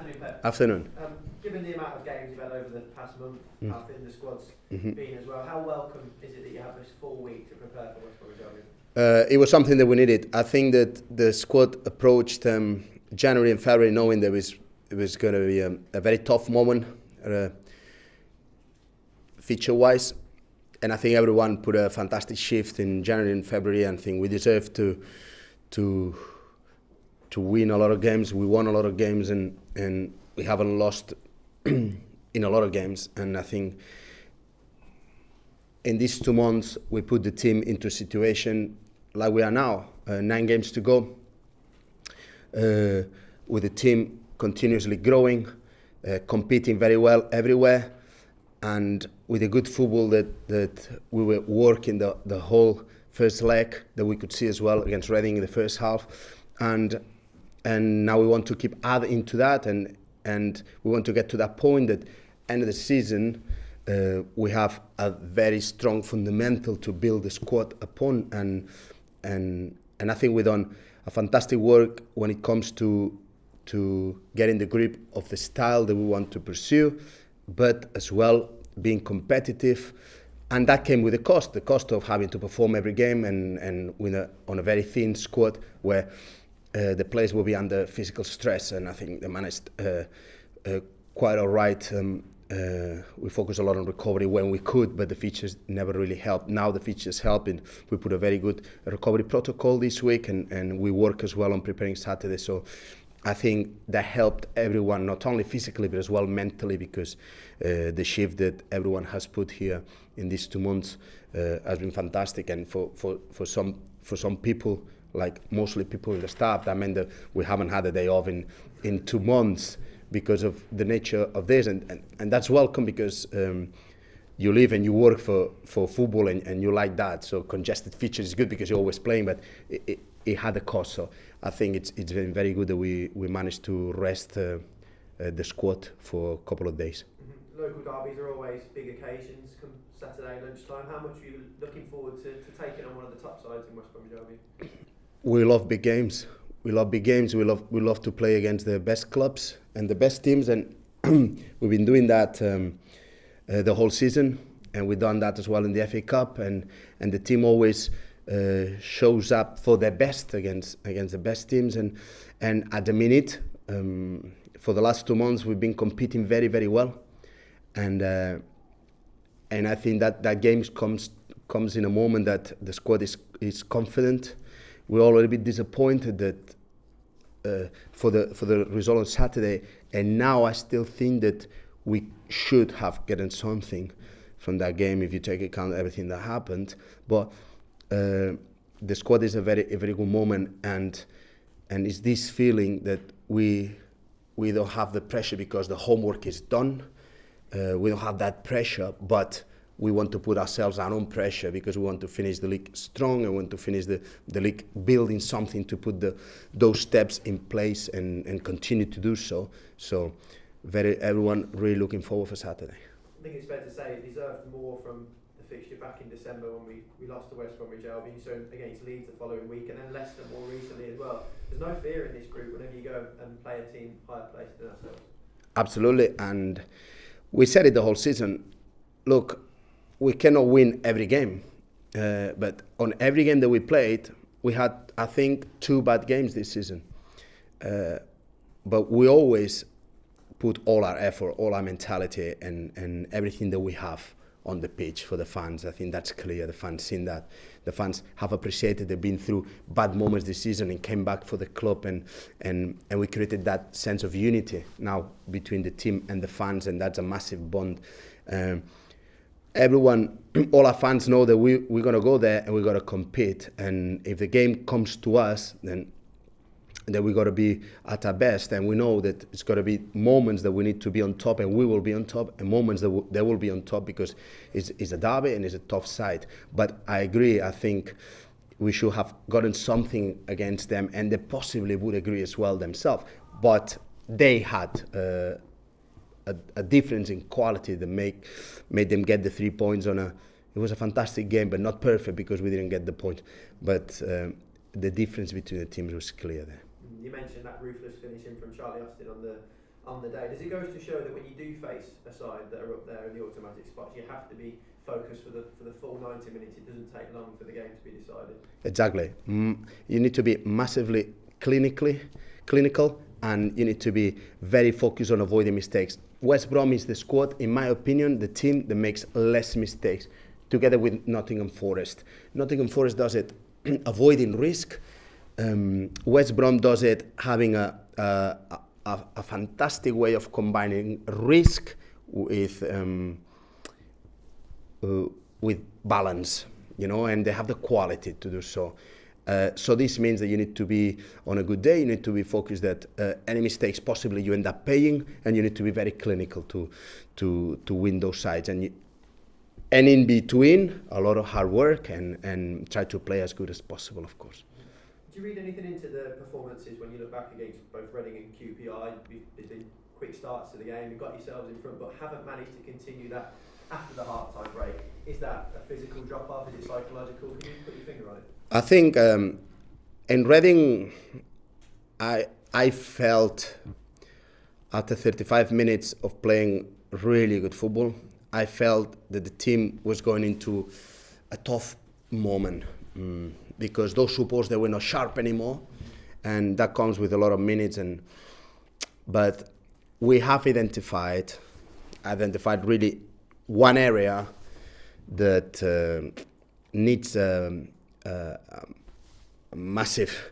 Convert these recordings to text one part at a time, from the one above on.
Afternoon, Pep. Afternoon. Given the amount of games you've had over the past month, how thin the squad's been as well, how welcome is it that you have this full week to prepare for West Bromwich Albion? It was something that we needed. I think that the squad approached January and February knowing that it was going to be a very tough moment, feature-wise. And I think everyone put a fantastic shift in January and February, and I think we deserve to win a lot of games. We won a lot of games, and we haven't lost in a lot of games. And I think in these 2 months, we put the team into a situation like we are now, 9 games to go, with the team continuously growing, competing very well everywhere, and with a good football that we were working the whole first leg that we could see as well against Reading in the first half, and now we want to keep adding to that, and we want to get to that point that end of the season we have a very strong fundamental to build the squad upon, and I think we've done a fantastic work when it comes to getting the grip of the style that we want to pursue, but as well being competitive. And that came with the cost of having to perform every game and on a very thin squad where the players will be under physical stress. And I think they managed quite all right. We focused a lot on recovery when we could, but the features never really helped. Now the features help, and we put a very good recovery protocol this week, and we work as well on preparing Saturday. So I think that helped everyone, not only physically but as well mentally, because the shift that everyone has put here in these 2 months has been fantastic. And for some people, like mostly people in the staff, that meant that we haven't had a day off in 2 months because of the nature of this, and that's welcome, because you live and you work for football, and you like that. So congested features is good because you're always playing, but it had a cost. So I think it's been very good that we managed to rest the squad for a couple of days. Local derbies are always big occasions come Saturday lunchtime. How much are you looking forward to taking on one of the top sides in West Bromwich Albion? We love big games. We love big games. We love to play against the best clubs and the best teams, and we've been doing that the whole season, and we've done that as well in the FA Cup, and the team always shows up for their best against the best teams, and at the minute, for the last 2 months, we've been competing very, very well, and I think that game comes in a moment that the squad is confident. We're already a bit disappointed that for the result on Saturday, and now I still think that we should have gotten something from that game if you take account of everything that happened. But the squad is a very good moment, and it's this feeling that we don't have the pressure because the homework is done. We don't have that pressure, but we want to put ourselves our own pressure because we want to finish the league strong and want to finish the league building something to put those steps in place and continue to do so. So everyone really looking forward for Saturday. I think it's fair to say it deserved more from the fixture back in December when we lost to West Bromwich Albion. So against Leeds the following week, and then Leicester more recently as well. There's no fear in this group whenever you go and play a team higher placed than ourselves. Absolutely, and we said it the whole season. Look, we cannot win every game, but on every game that we played, we had, I think, 2 bad games this season. But we always put all our effort, all our mentality, and everything that we have on the pitch for the fans. I think that's clear. The fans seen that. The fans have appreciated they've been through bad moments this season and came back for the club, and we created that sense of unity now between the team and the fans, and that's a massive bond. Everyone, all our fans know that we're going to go there and we're going to compete, and if the game comes to us, then we got to be at our best, and we know that it's got to be moments that we need to be on top, and we will be on top, and moments that they will be on top, because it's a derby and it's a tough side. But I agree, I think we should have gotten something against them, and they possibly would agree as well themselves, but they had a difference in quality that made them get the 3 points on it was a fantastic game, but not perfect because we didn't get the point. But the difference between the teams was clear there. You mentioned that ruthless finishing from Charlie Austin on the on the day. Does it go to show that when you do face a side that are up there in the automatic spots, you have to be focused for the full 90 minutes? It doesn't take long for the game to be decided. Exactly. You need to be massively clinical, and you need to be very focused on avoiding mistakes. West Brom is the squad, in my opinion, the team that makes less mistakes, together with Nottingham Forest. Nottingham Forest does it avoiding risk. West Brom does it having a fantastic way of combining risk with balance, and they have the quality to do so. So this means that you need to be on a good day, you need to be focused that any mistakes possibly you end up paying, and you need to be very clinical to win those sides. And in between, a lot of hard work and try to play as good as possible, of course. Do you read anything into the performances when you look back against both Reading and QPR? There's been quick starts to the game, you've got yourselves in front, but haven't managed to continue that after the half-time break. Is that a physical drop-off? Is it psychological? Can you put your finger on it? I think in Reading, I felt after 35 minutes of playing really good football, I felt that the team was going into a tough moment because those supports, they were not sharp anymore, and that comes with a lot of minutes. But we have identified really one area that needs massive.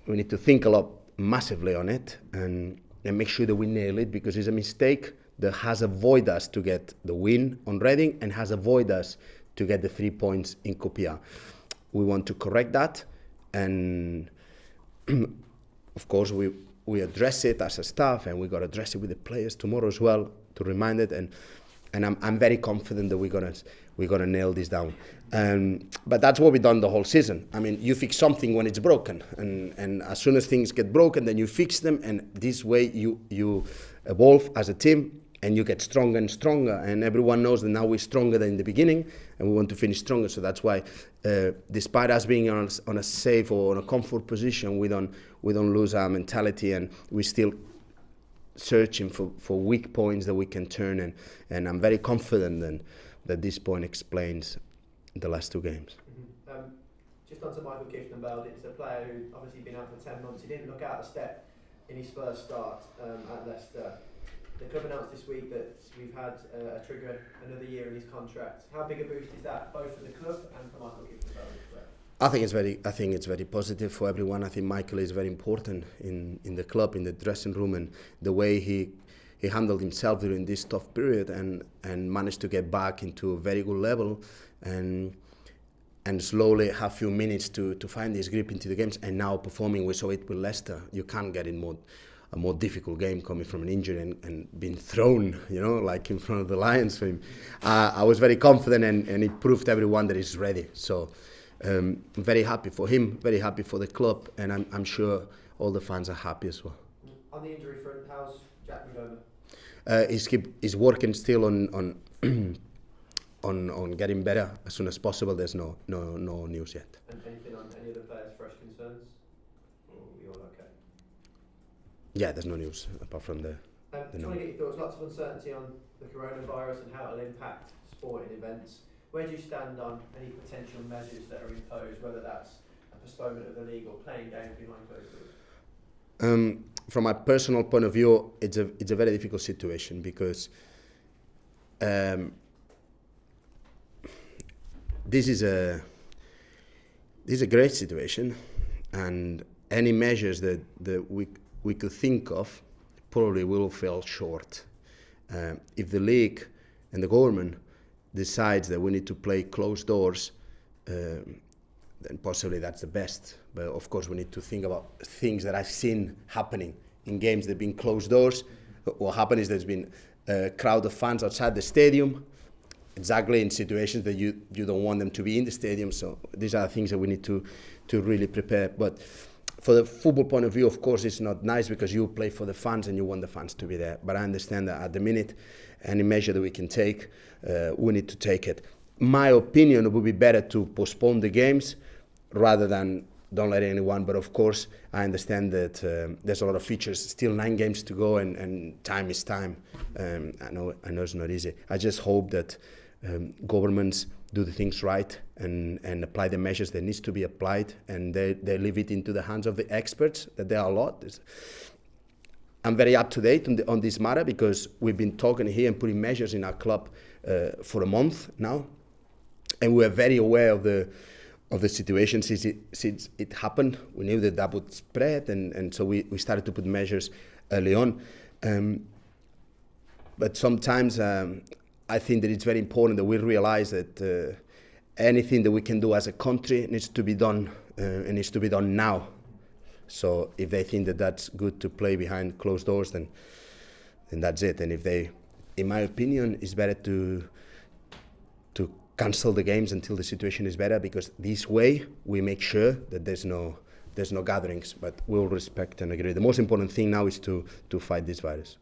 We need to think a lot massively on it and make sure that we nail it, because it's a mistake that has avoided us to get the win on Reading and has avoided us to get the 3 points in QPR. We want to correct that, and of course we address it as a staff, and we got to address it with the players tomorrow as well to remind it. And I'm very confident that we're gonna nail this down. But that's what we've done the whole season. I mean, you fix something when it's broken, and as soon as things get broken, then you fix them, and this way you evolve as a team, and you get stronger and stronger. And everyone knows that now we're stronger than in the beginning, and we want to finish stronger. So that's why, despite us being on a safe or on a comfort position, we don't lose our mentality, and we're still searching for weak points that we can turn, and I'm very confident that this point explains the last two games. Mm-hmm. Just on to Michael Kifton-Bell, it's a player who's obviously been out for 10 months. He didn't look out of step in his first start at Leicester. The club announced this week that we've had a trigger another year in his contract. How big a boost is that, both for the club and for Michael Kifton-Bell? I think it's very positive for everyone. I think Michael is very important in the club, in the dressing room, and the way he handled himself during this tough period and managed to get back into a very good level and slowly have a few minutes to find his grip into the games, and now performing. We saw it with Leicester. You can't get in a more difficult game coming from an injury and being thrown, like in front of the Lions for him. I was very confident, and he proved to everyone that he's ready. So I'm very happy for him, very happy for the club, and I'm sure all the fans are happy as well. On the injury front, how's Jack McGowan? He's working still on getting better as soon as possible. There's no news yet. And anything on any other players' fresh concerns? Or you're okay? Yeah, there's no news apart from the. Trying to get your thoughts. Lots of uncertainty on the coronavirus and how it'll impact sporting events. Where do you stand on any potential measures that are imposed, whether that's a postponement of the league or playing games behind closed doors? From my personal point of view, it's a very difficult situation because this is a great situation, and any measures that we could think of probably will fall short. If the league and the government decides that we need to play closed doors, then possibly that's the best. But of course we need to think about things that I've seen happening in games that have been closed doors. What happened is there's been a crowd of fans outside the stadium, exactly in situations that you don't want them to be in the stadium. So these are things that we need to really prepare. But for the football point of view, of course, it's not nice because you play for the fans and you want the fans to be there. But I understand that at the minute, any measure that we can take, we need to take it. My opinion, it would be better to postpone the games rather than don't let anyone. But of course, I understand that there's a lot of features. Still 9 games to go, and time is time. I know it's not easy. I just hope that governments do the things right and apply the measures that needs to be applied, and they leave it into the hands of the experts. That there are a lot. I'm very up to date on this matter because we've been talking here and putting measures in our club for a month now, and we're very aware of the situation since it happened. We knew that would spread, and so we started to put measures early on. But sometimes I think that it's very important that we realize that anything that we can do as a country needs to be done, and needs to be done now. So if they think that that's good to play behind closed doors, then that's it. And if they, in my opinion, it's better to cancel the games until the situation is better, because this way we make sure that there's no gatherings. But we'll respect and agree. The most important thing now is to fight this virus.